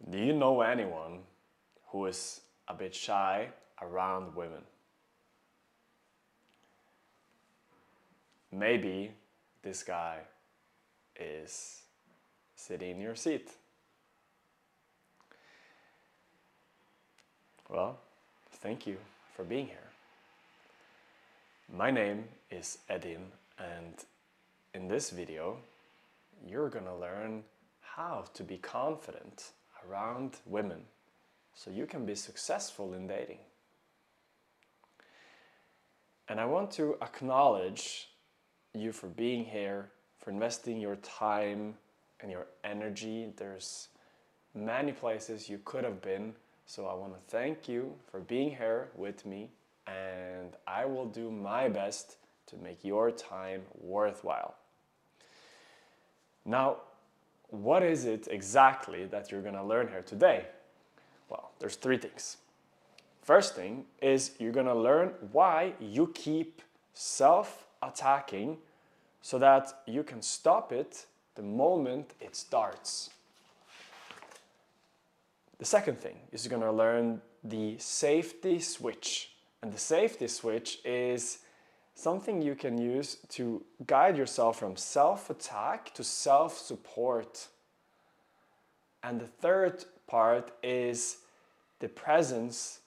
Do you know anyone who is a bit shy around women? Maybe this guy is sitting in your seat. Well, thank you for being here. My name is Edin, and in this video, you're gonna learn how to be confident around women so you can be successful in dating. And I want to acknowledge you for being here, for investing your time and your energy. There's many places you could have been, so I want to thank you for being here with me, and I will do my best to make your time worthwhile. Now, what is it exactly that you're going to learn here today? Well, there's three things. First thing is you're going to learn why you keep self-attacking so that you can stop it the moment it starts. The second thing is you're going to learn the safety switch. And the safety switch is something you can use to guide yourself from self-attack to self-support. And the third part is the presence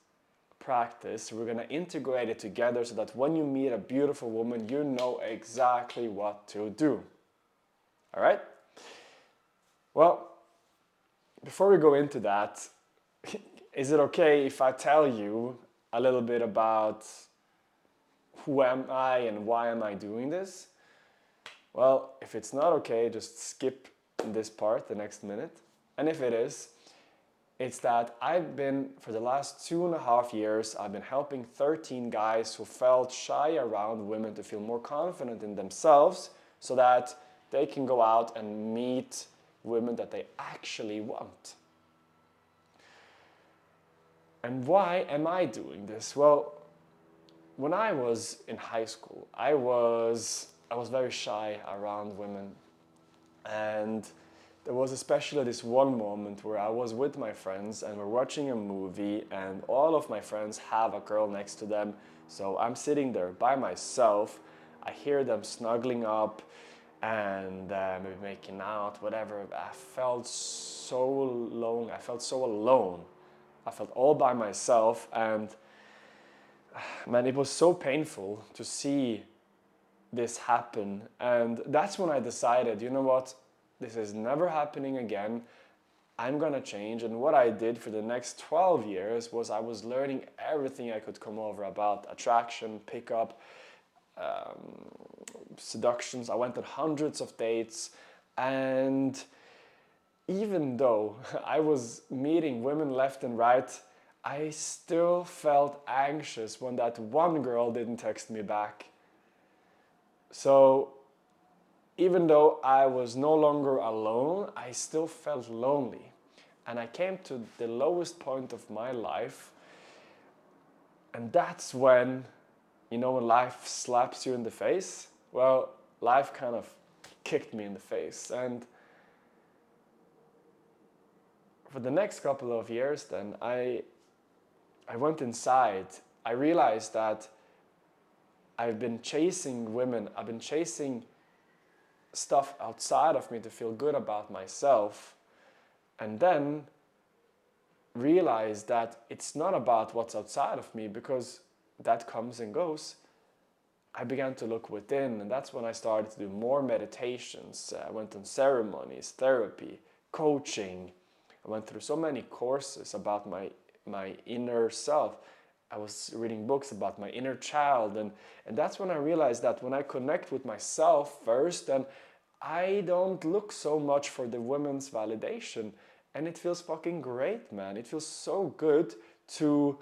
practice. We're going to integrate it together so that when you meet a beautiful woman, you know exactly what to do. All right? Well, before we go into that, is it okay if I tell you a little bit about who am I and why am I doing this? Well, if it's not okay, just skip this part the next minute. And if it is, it's that for the last 2.5 years, I've been helping 13 guys who felt shy around women to feel more confident in themselves so that they can go out and meet women that they actually want. And why am I doing this? Well, when I was in high school, I was very shy around women. And there was especially this one moment where I was with my friends and we're watching a movie and all of my friends have a girl next to them. So I'm sitting there by myself. I hear them snuggling up and maybe making out, whatever. I felt so alone. I felt so alone. I felt all by myself, and man, it was so painful to see this happen. And that's when I decided, you know what? This is never happening again. I'm gonna change. And what I did for the next 12 years was I was learning everything I could come over about attraction, pickup, seductions. I went on hundreds of dates, and even though I was meeting women left and right, I still felt anxious when that one girl didn't text me back. So even though I was no longer alone, I still felt lonely. And I came to the lowest point of my life. And that's when, when life slaps you in the face, well, life kind of kicked me in the face. And for the next couple of years then, I went inside. I realized that I've been chasing women. I've been chasing stuff outside of me to feel good about myself, and then realize that it's not about what's outside of me because that comes and goes. I began to look within, and that's when I started to do more meditations. I went on ceremonies, therapy, coaching. I went through so many courses about my inner self. I was reading books about my inner child, and that's when I realized that when I connect with myself first, then I don't look so much for the women's validation, and it feels fucking great, man. It feels so good to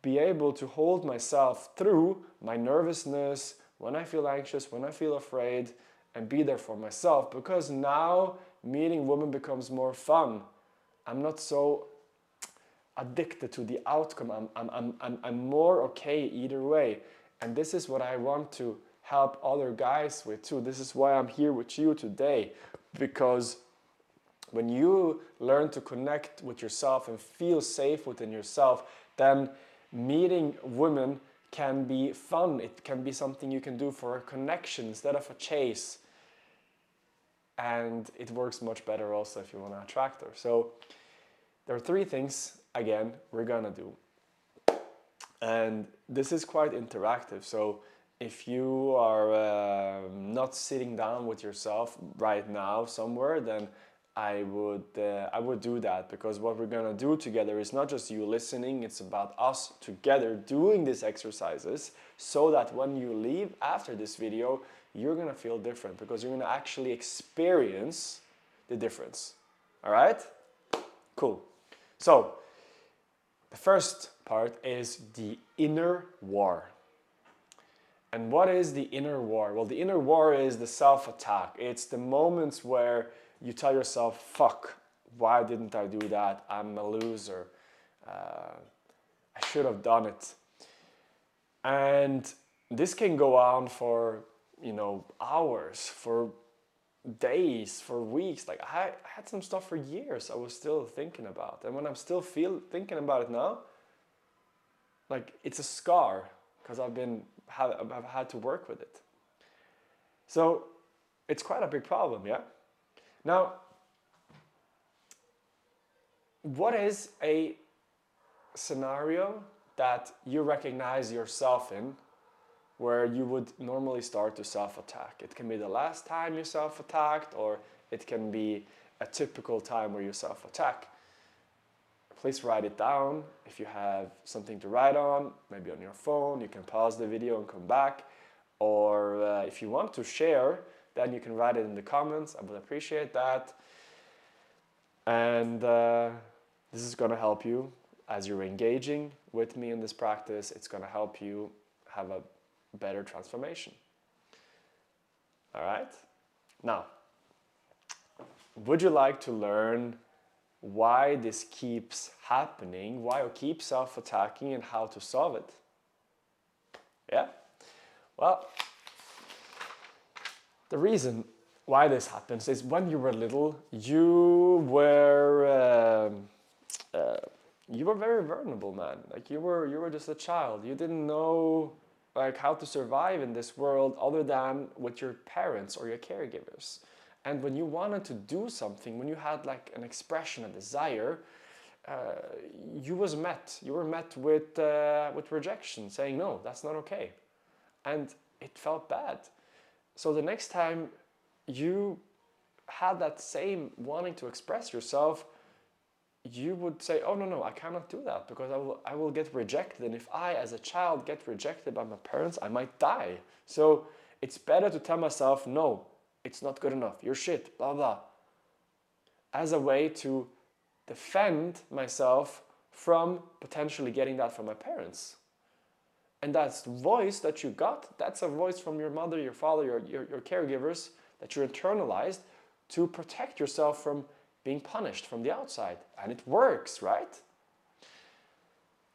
be able to hold myself through my nervousness, when I feel anxious, when I feel afraid, and be there for myself, because now meeting women becomes more fun. I'm not so addicted to the outcome. I'm more okay either way. And this is what I want to help other guys with too. This is why I'm here with you today, because When you learn to connect with yourself and feel safe within yourself, then meeting women can be fun. It can be something you can do for a connection instead of a chase. And it works much better also if you want to attract her. So there are 3 things, again, we're gonna do. And this is quite interactive. So if you are not sitting down with yourself right now somewhere, then I would do that, because what we're gonna do together is not just you listening, it's about us together doing these exercises, so that when you leave after this video, you're gonna feel different, because you're gonna actually experience the difference. All right? Cool. So the first part is the inner war. And what is the inner war? Well, the inner war is the self-attack. It's the moments where you tell yourself, fuck, why didn't I do that? I'm a loser. I should have done it. And this can go on for, hours, for days, for weeks. Like I had some stuff for years I was still thinking about. And when I'm still thinking about it now, like it's a scar, because I've had to work with it. So it's quite a big problem, yeah? Now, what is a scenario that you recognize yourself in where you would normally start to self-attack? It can be the last time you self-attacked, or it can be a typical time where you self-attack. Please write it down. If you have something to write on, maybe on your phone, you can pause the video and come back. Or if you want to share, then you can write it in the comments. I would appreciate that. And this is going to help you as you're engaging with me in this practice. It's going to help you have a better transformation. All right? Now, would you like to learn why this keeps happening, why you keep self-attacking, and how to solve it? Yeah? Well, the reason why this happens is when you were little, you were very vulnerable, man. Like you were just a child. You didn't know like how to survive in this world other than with your parents or your caregivers. And when you wanted to do something, when you had like an expression, a desire, you were met with rejection, saying no, that's not okay, and it felt bad. So the next time you had that same wanting to express yourself, you would say, oh no, I cannot do that, because I will get rejected, and if I as a child get rejected by my parents, I might die. So it's better to tell myself, no, it's not good enough, you're shit, blah blah, as a way to defend myself from potentially getting that from my parents. And that's the voice that you got, that's a voice from your mother, your father, your caregivers, that you internalized to protect yourself from being punished from the outside. And it works, right?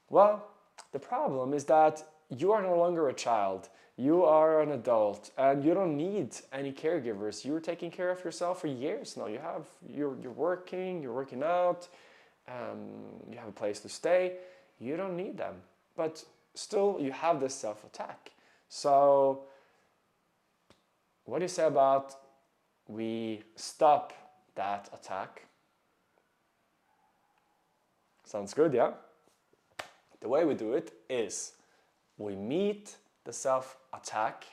Well, the problem is that you are no longer a child. You are an adult, and you don't need any caregivers. You're taking care of yourself for years now. You're working out, you have a place to stay. You don't need them. But still, you have this self-attack. So what do you say about we stop that attack? Sounds good, yeah? The way we do it is we meet the self-attack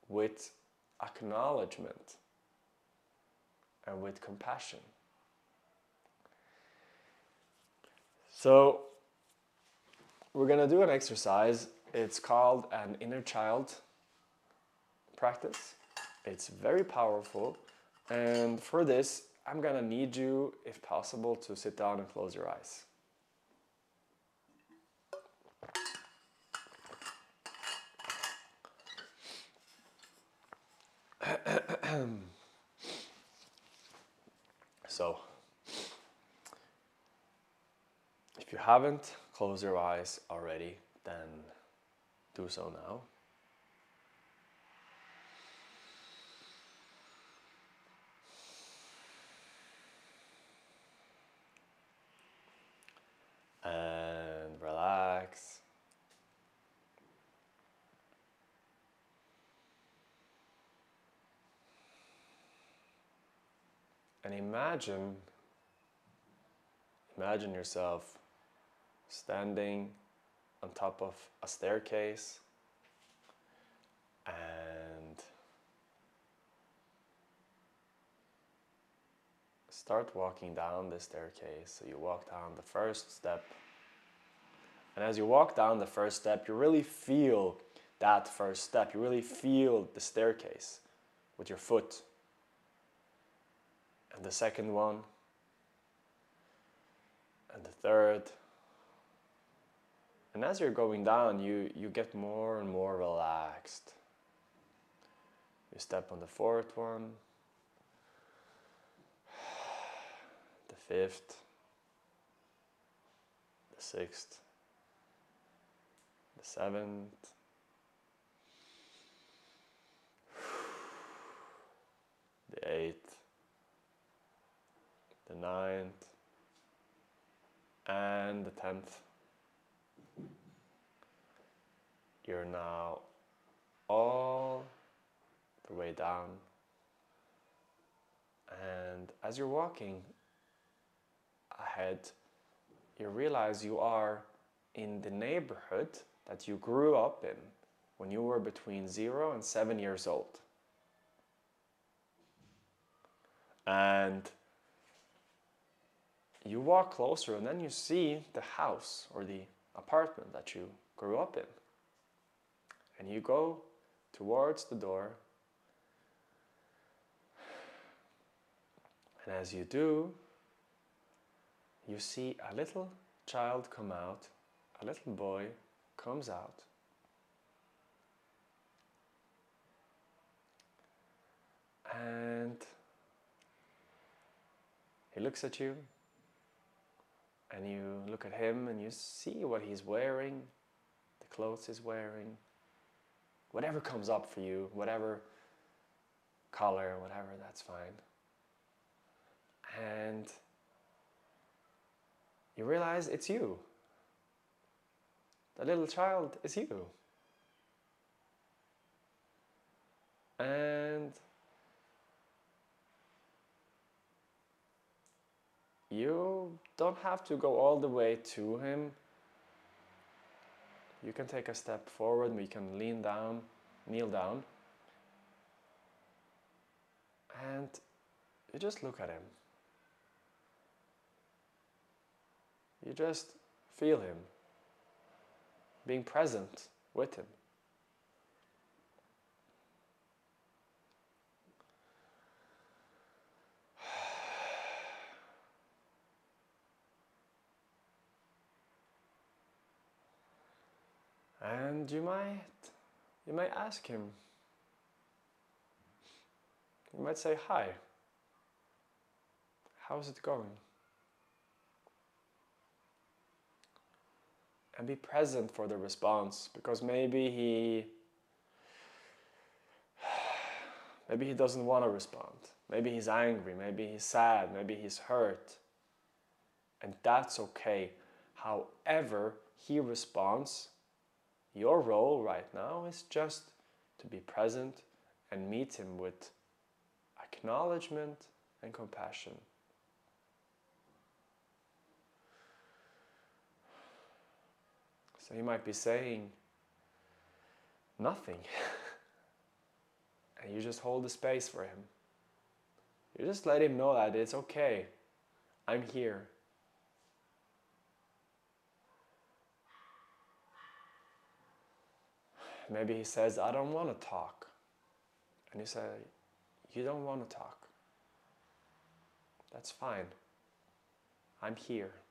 with acknowledgement and with compassion. So we're going to do an exercise. It's called an inner child practice. It's very powerful. And for this, I'm going to need you, if possible, to sit down and close your eyes. So, if you haven't closed your eyes already, then do so now. And imagine yourself standing on top of a staircase and start walking down the staircase. So you walk down the first step, and as you walk down the first step, you really feel that first step. You really feel the staircase with your foot. And the second one, and the third. And as you're going down, you get more and more relaxed. You step on the fourth one, the fifth, the sixth, the seventh, the eighth, the ninth, and the 10th. You're now all the way down. And as you're walking ahead, you realize you are in the neighborhood that you grew up in when you were between 0 and 7 years old. And you walk closer and then you see the house or the apartment that you grew up in. And you go towards the door. And as you do, you see a little child come out, a little boy comes out. And he looks at you, and you look at him and you see what he's wearing, the clothes he's wearing, whatever comes up for you, whatever color, whatever, that's fine. And you realize it's you. The little child is you. And you don't have to go all the way to him. You can take a step forward, we can kneel down, and you just look at him. You just feel him, being present with him. And you might ask him. You might say, "Hi, how's it going?" And be present for the response, because maybe he doesn't want to respond. Maybe he's angry, maybe he's sad, maybe he's hurt. And that's okay. However he responds, your role right now is just to be present and meet him with acknowledgement and compassion. So he might be saying nothing. And you just hold the space for him. You just let him know that it's okay. I'm here. Maybe he says, "I don't want to talk." And you say, "You don't want to talk. That's fine. I'm here."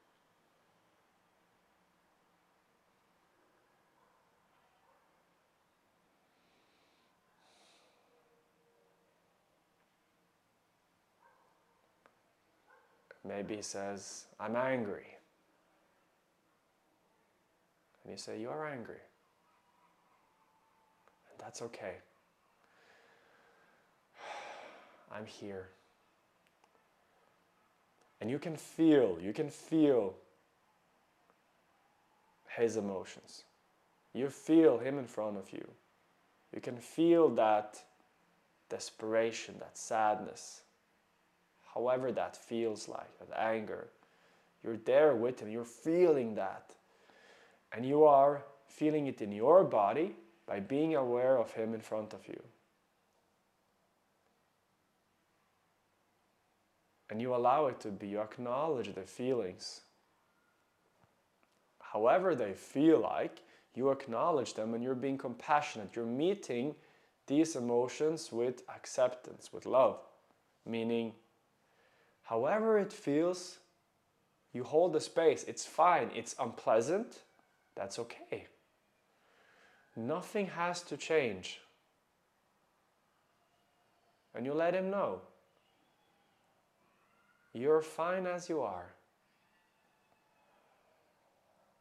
Maybe he says, "I'm angry." And you say, "You are angry." And that's okay. I'm here. And you can feel his emotions. You feel him in front of you. You can feel that desperation, that sadness. however that feels like, that anger. You're there with him, you're feeling that. And you are feeling it in your body by being aware of him in front of you. And you allow it to be, you acknowledge the feelings. However they feel like, you acknowledge them and you're being compassionate. You're meeting these emotions with acceptance, with love. Meaning, however it feels, you hold the space. It's fine. It's unpleasant. That's okay. Nothing has to change. And you let him know. You're fine as you are.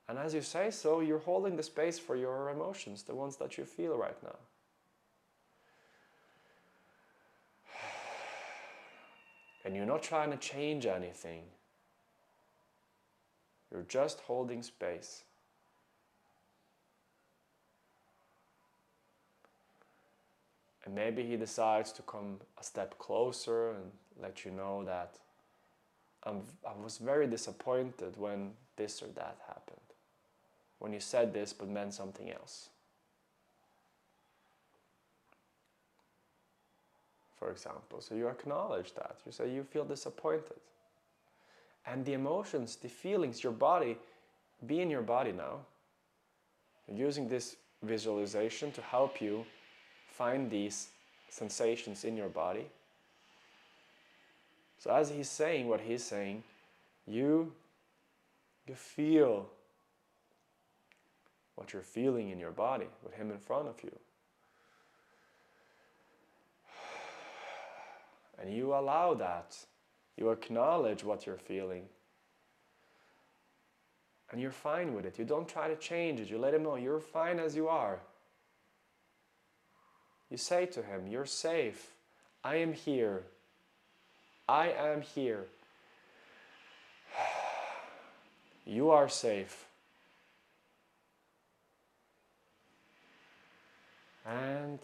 And as you say so, you're holding the space for your emotions, the ones that you feel right now. And you're not trying to change anything. You're just holding space. And maybe he decides to come a step closer and let you know that I was very disappointed when this or that happened. When you said this but meant something else. For example, so you acknowledge that. You say you feel disappointed. And the emotions, the feelings, your body, be in your body now. You're using this visualization to help you find these sensations in your body. So as he's saying what he's saying, you feel what you're feeling in your body with him in front of you. And you allow that. You acknowledge what you're feeling. And you're fine with it. You don't try to change it. You let him know you're fine as you are. You say to him, you're safe. I am here. I am here. You are safe. And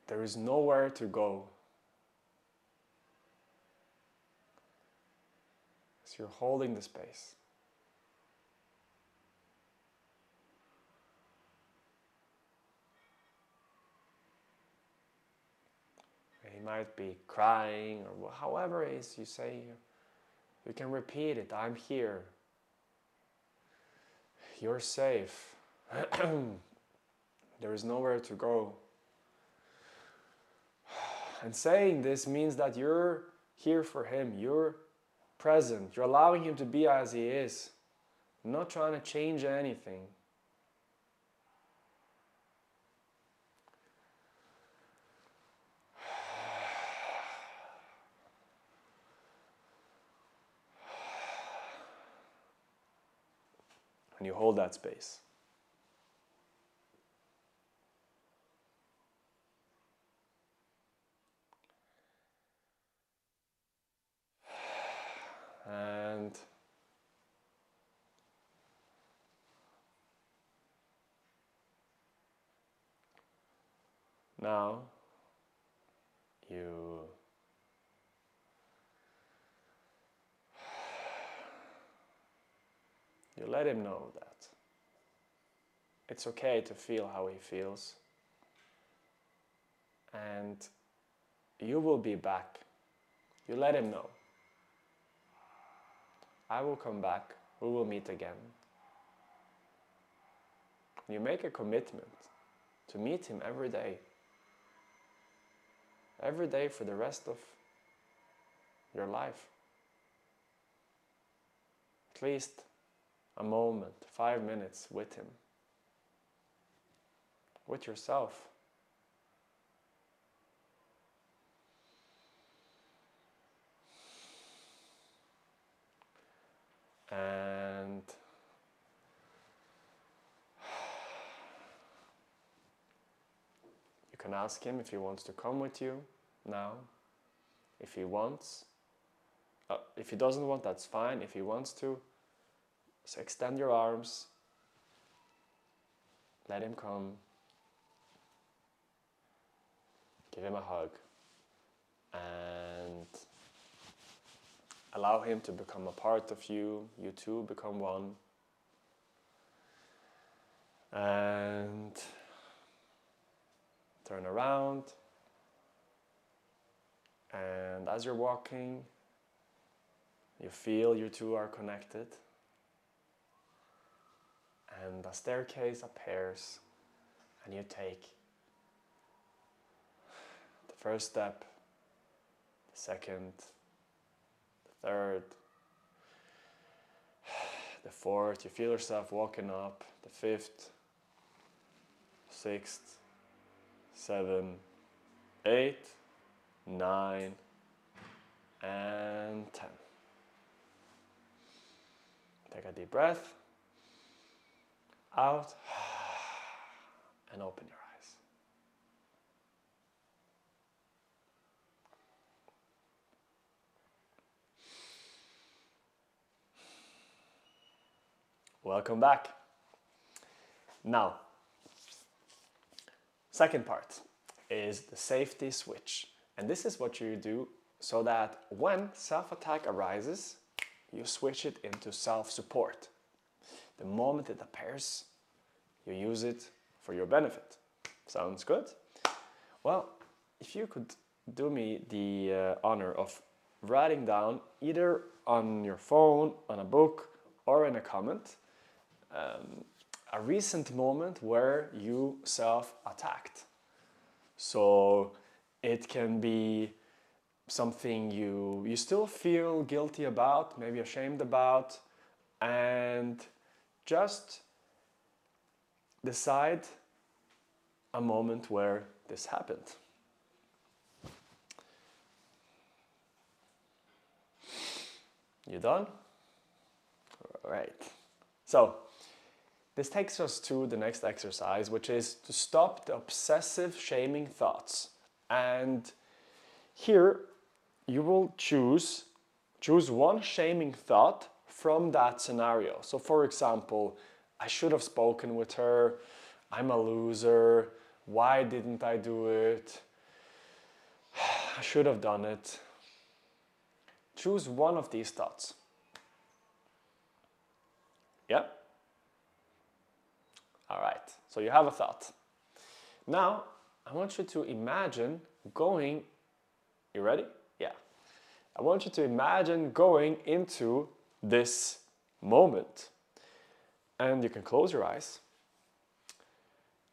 there is nowhere to go. So you're holding the space. He might be crying or however it is you say, you can repeat it. I'm here. You're safe. There is nowhere to go. And saying this means that you're here for him. You're present. You're allowing him to be as he is. Not trying to change anything. And you hold that space. And now you let him know that it's okay to feel how he feels. And you will be back. You let him know. I will come back. We will meet again. You make a commitment to meet him every day. Every day for the rest of your life. At least a moment, 5 minutes with him. With yourself. And you can ask him if he wants to come with you now. If he wants. If he doesn't want, that's fine. If he wants to, so extend your arms. Let him come. Give him a hug. and allow him to become a part of you. You two become one. And turn around. And as you're walking, you feel you two are connected. And a staircase appears, and you take the first step, the second, the third, the fourth. You feel yourself walking up, the fifth, sixth, 7, 8, 9, and 10. Take a deep breath. Out. And open your eyes. Welcome back. Now, second part is the safety switch. And this is what you do so that when self-attack arises, you switch it into self-support. The moment it appears, you use it for your benefit. Sounds good? Well, if you could do me the honor of writing down either on your phone, on a book, or in a comment, a recent moment where you self-attacked. So it can be something you still feel guilty about, maybe ashamed about, and just decide a moment where this happened. You done? All right. So this takes us to the next exercise, which is to stop the obsessive shaming thoughts. And here you will choose one shaming thought from that scenario. So for example, I should have spoken with her, I'm a loser, why didn't I do it, I should have done it. Choose one of these thoughts. Yeah? All right, so you have a thought. Now, I want you to imagine going, you ready? Yeah. I want you to imagine going into this moment. And you can close your eyes.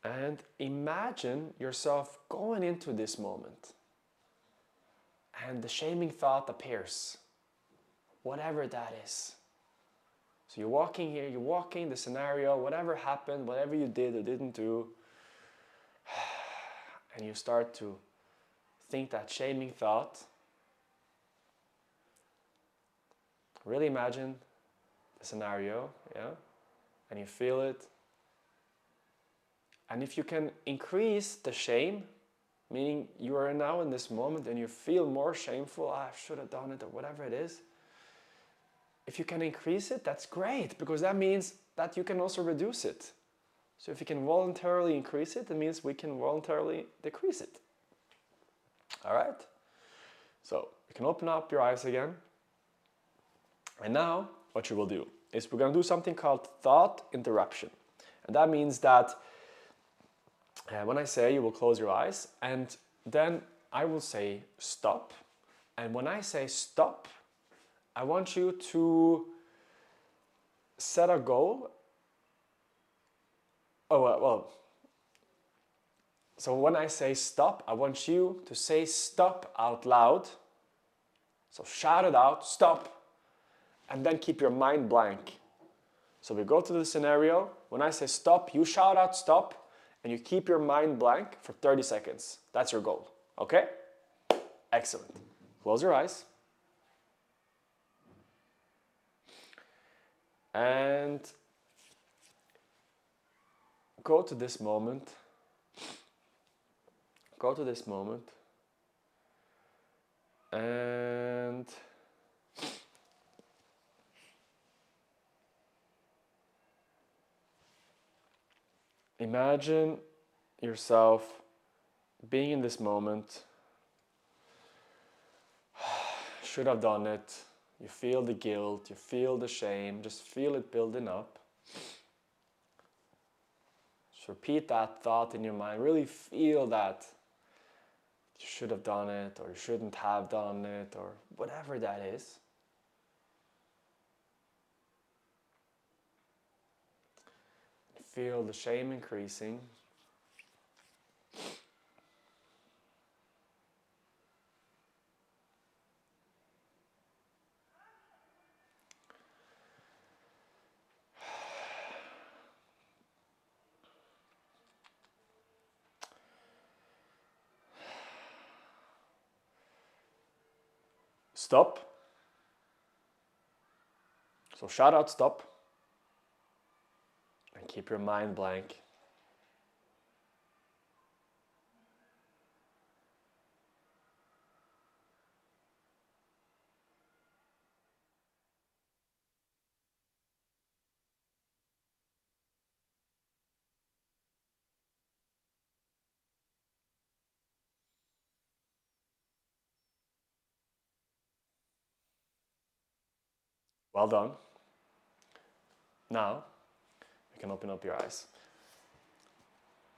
And imagine yourself going into this moment. And the shaming thought appears. Whatever that is. So you're walking here, you're walking the scenario, whatever happened, whatever you did or didn't do. And you start to think that shaming thought. Really imagine the scenario, yeah? And you feel it. And if you can increase the shame, meaning you are now in this moment and you feel more shameful, I should have done it or whatever it is. If you can increase it, that's great, because that means that you can also reduce it. So if you can voluntarily increase it, it means we can voluntarily decrease it. All right? So you can open up your eyes again. And now what you will do is we're going to do something called thought interruption. And that means that when I say, you will close your eyes, and then I will say stop. And when I say stop, I want you to set a goal. So when I say stop, I want you to say stop out loud. So shout it out, stop, and then keep your mind blank. So we go to the scenario. When I say stop, you shout out stop, and you keep your mind blank for 30 seconds. That's your goal, okay? Excellent. Close your eyes. And go to this moment. Go to this moment. And imagine yourself being in this moment. should have done it. You feel the guilt, you feel the shame, just feel it building up. Just repeat that thought in your mind. Really feel that you should have done it, or you shouldn't have done it, or whatever that is. Feel the shame increasing. Stop. So shout out stop. And keep your mind blank. Well done. Now, you can open up your eyes.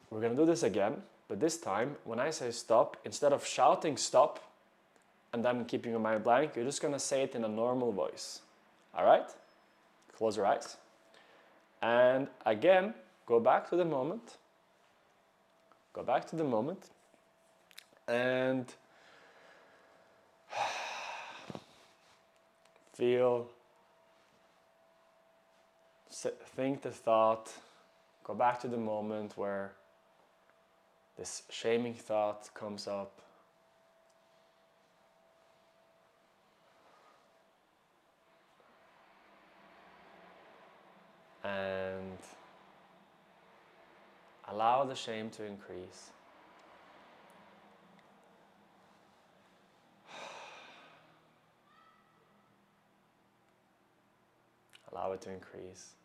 We're gonna do this again, but this time, when I say stop, instead of shouting stop and then keeping your mind blank, you're just gonna say it in a normal voice. All right? Close your eyes. And again, go back to the moment. Go back to the moment. And feel, think the thought, go back to the moment where this shaming thought comes up. And allow the shame to increase. Allow it to increase.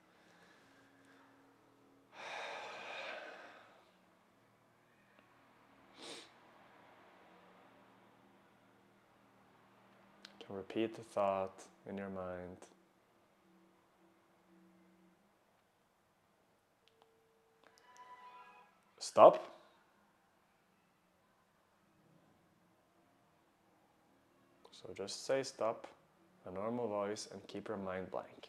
You can repeat the thought in your mind. Stop. So just say stop, a normal voice, and keep your mind blank.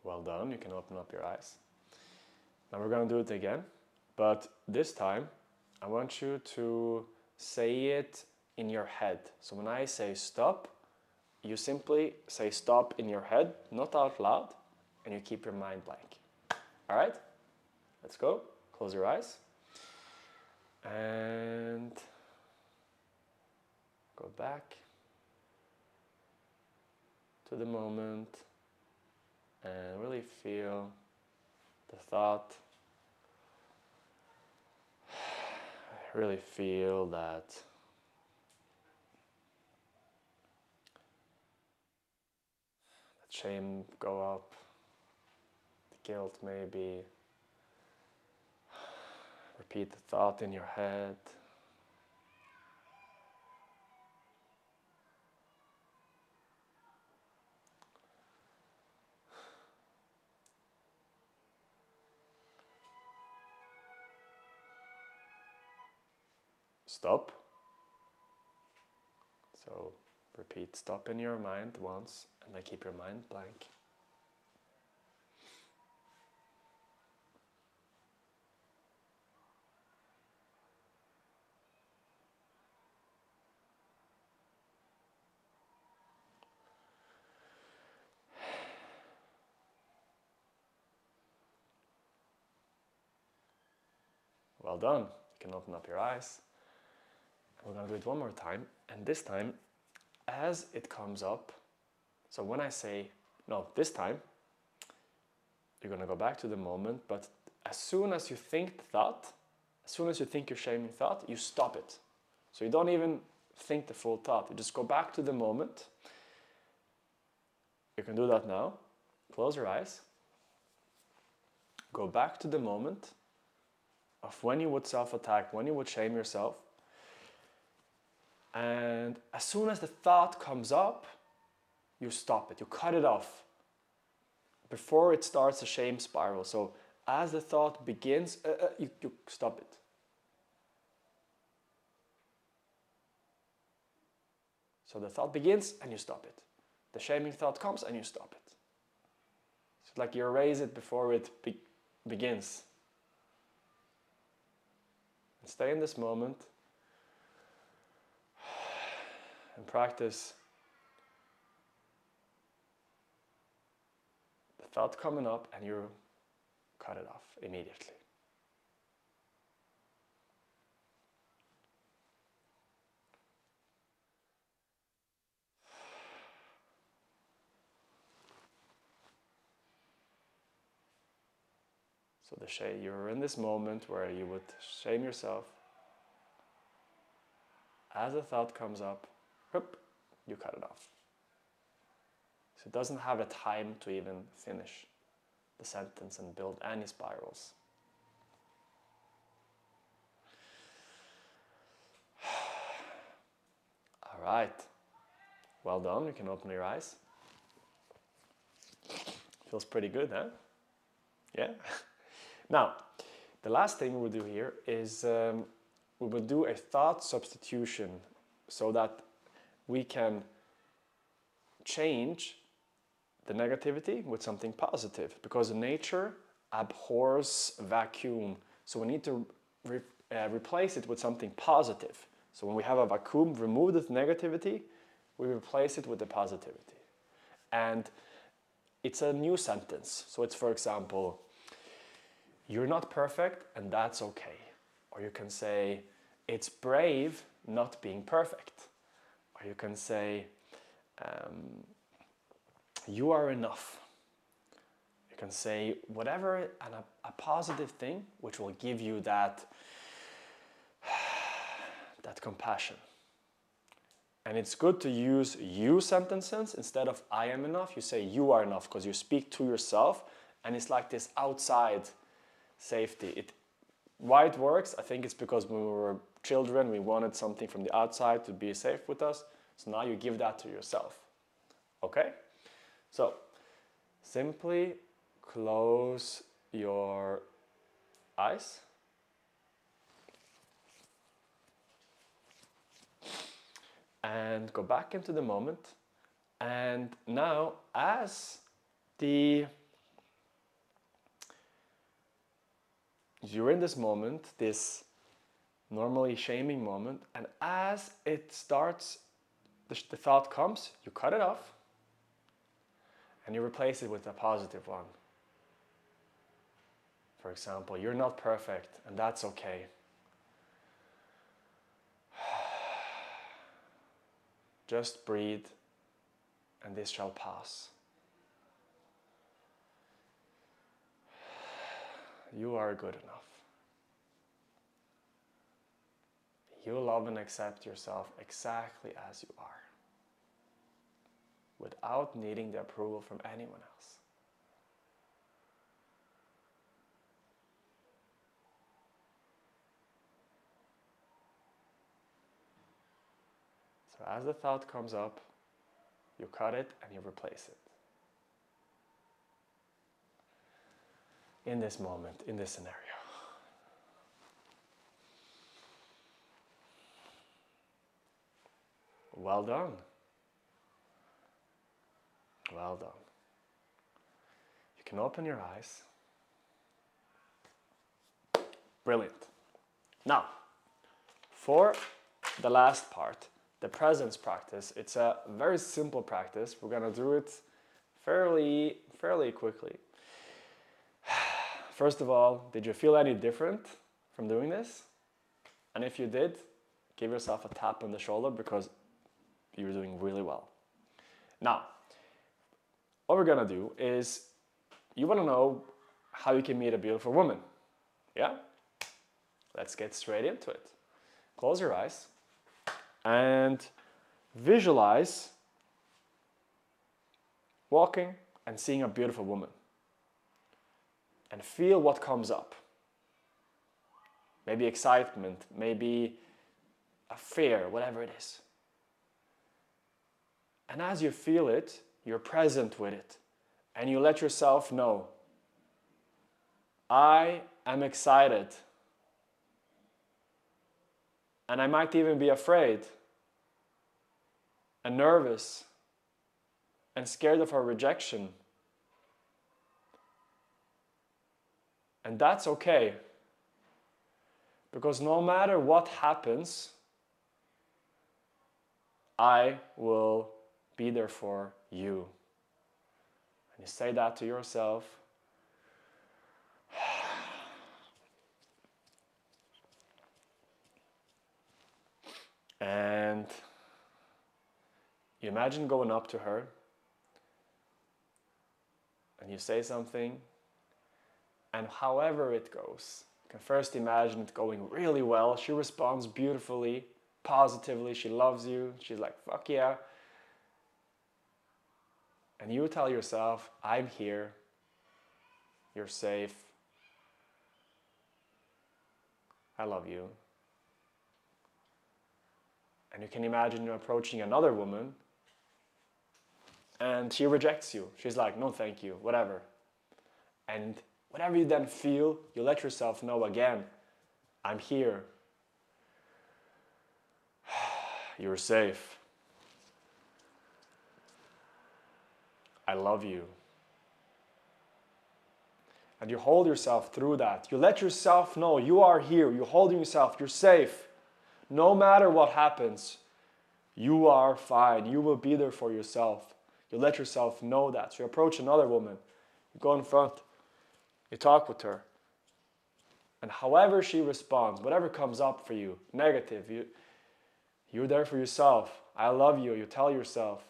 Well done, you can open up your eyes. Now we're going to do it again, but this time I want you to say it in your head. So when I say stop, you simply say stop in your head, not out loud, and you keep your mind blank. All right? Let's go. Close your eyes. And go back to the moment and really feel the thought. Really feel that shame go up, the guilt maybe. Repeat the thought in your head. Stop. So repeat stop in your mind once and then keep your mind blank. Well done. You can open up your eyes. We're going to do it one more time. And this time, as it comes up, so when I say, no, this time, you're going to go back to the moment, but as soon as you think the thought, as soon as you think your shaming thought, you stop it. So you don't even think the full thought. You just go back to the moment. You can do that now. Close your eyes. Go back to the moment of when you would self-attack, when you would shame yourself. And as soon as the thought comes up, you stop it. You cut it off before it starts a shame spiral. So as the thought begins, you stop it. So the thought begins and you stop it. The shaming thought comes and you stop it. It's like you erase it before it begins. And stay in this moment and practice the thought coming up and you cut it off immediately. So you're in this moment where you would shame yourself. As a thought comes up, whoop, you cut it off. So it doesn't have a time to even finish the sentence and build any spirals. All right. Well done. You can open your eyes. Feels pretty good, huh? Yeah? Now, the last thing we will do here is we will do a thought substitution so that we can change the negativity with something positive, because nature abhors vacuum. So we need to replace it with something positive. So when we have a vacuum, remove the negativity, we replace it with the positivity. And it's a new sentence. So it's, for example, you're not perfect and that's okay. Or you can say, it's brave not being perfect. Or you can say, you are enough. You can say whatever, and a positive thing which will give you that compassion. And it's good to use you sentences instead of I am enough. You say you are enough because you speak to yourself, and it's like this outside safety. Why it works, I think it's because when we were children, we wanted something from the outside to be safe with us. So now you give that to yourself. Okay? So simply close your eyes. And go back into the moment. And now as you're in this moment, this normally shaming moment, and as it starts, the thought comes, you cut it off and you replace it with a positive one. For example, you're not perfect and that's okay. Just breathe and this shall pass. You are good enough. You love and accept yourself exactly as you are, without needing the approval from anyone else. So as the thought comes up, you cut it and you replace it. In this moment, in this scenario. Well done. Well done. You can open your eyes. Brilliant. Now, for the last part, the presence practice, it's a very simple practice. We're going to do it fairly quickly. First of all, did you feel any different from doing this? And if you did, give yourself a tap on the shoulder because you're doing really well. Now, what we're gonna do is, you wanna know how you can meet a beautiful woman, yeah? Let's get straight into it. Close your eyes and visualize walking and seeing a beautiful woman. And feel what comes up. Maybe excitement, maybe a fear, whatever it is. And as you feel it, you're present with it. And you let yourself know, I am excited. And I might even be afraid and nervous and scared of her rejection. And that's okay. Because no matter what happens, I will be there for you. And you say that to yourself. And you imagine going up to her and you say something, and however it goes, you can first imagine it going really well. She responds beautifully, positively, she loves you, she's like, fuck yeah. And you tell yourself, I'm here, you're safe, I love you. And you can imagine you approaching another woman and she rejects you. She's like, no thank you, whatever. And whatever you then feel, you let yourself know again, I'm here. You're safe. I love you. And you hold yourself through that. You let yourself know you are here. You're holding yourself. You're safe. No matter what happens, you are fine. You will be there for yourself. You let yourself know that. So you approach another woman. You go in front. You talk with her. And however she responds, whatever comes up for you, negative, you're there for yourself. I love you. You tell yourself.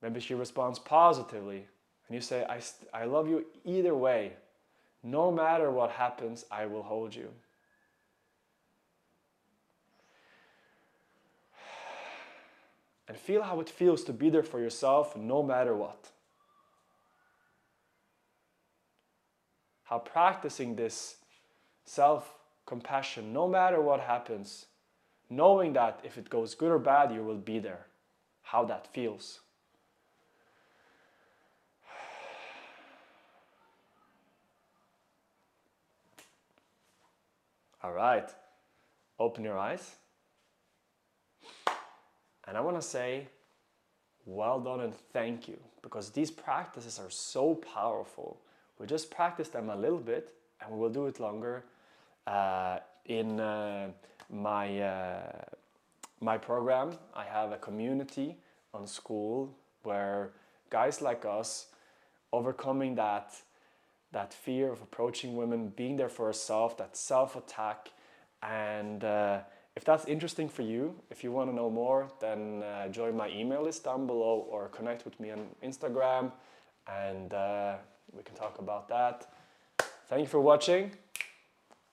Maybe she responds positively. And you say, I love you either way. No matter what happens, I will hold you. And feel how it feels to be there for yourself no matter what. How practicing this self-compassion, no matter what happens, knowing that if it goes good or bad, you will be there. How that feels. All right, open your eyes. And I want to say, well done and thank you, because these practices are so powerful. We just practice them a little bit, and we will do it longer in my program. I have a community on Skool where guys like us overcoming that fear of approaching women, being there for yourself, that self-attack. And if that's interesting for you, if you want to know more, then join my email list down below or connect with me on Instagram, and we can talk about that. Thank you for watching.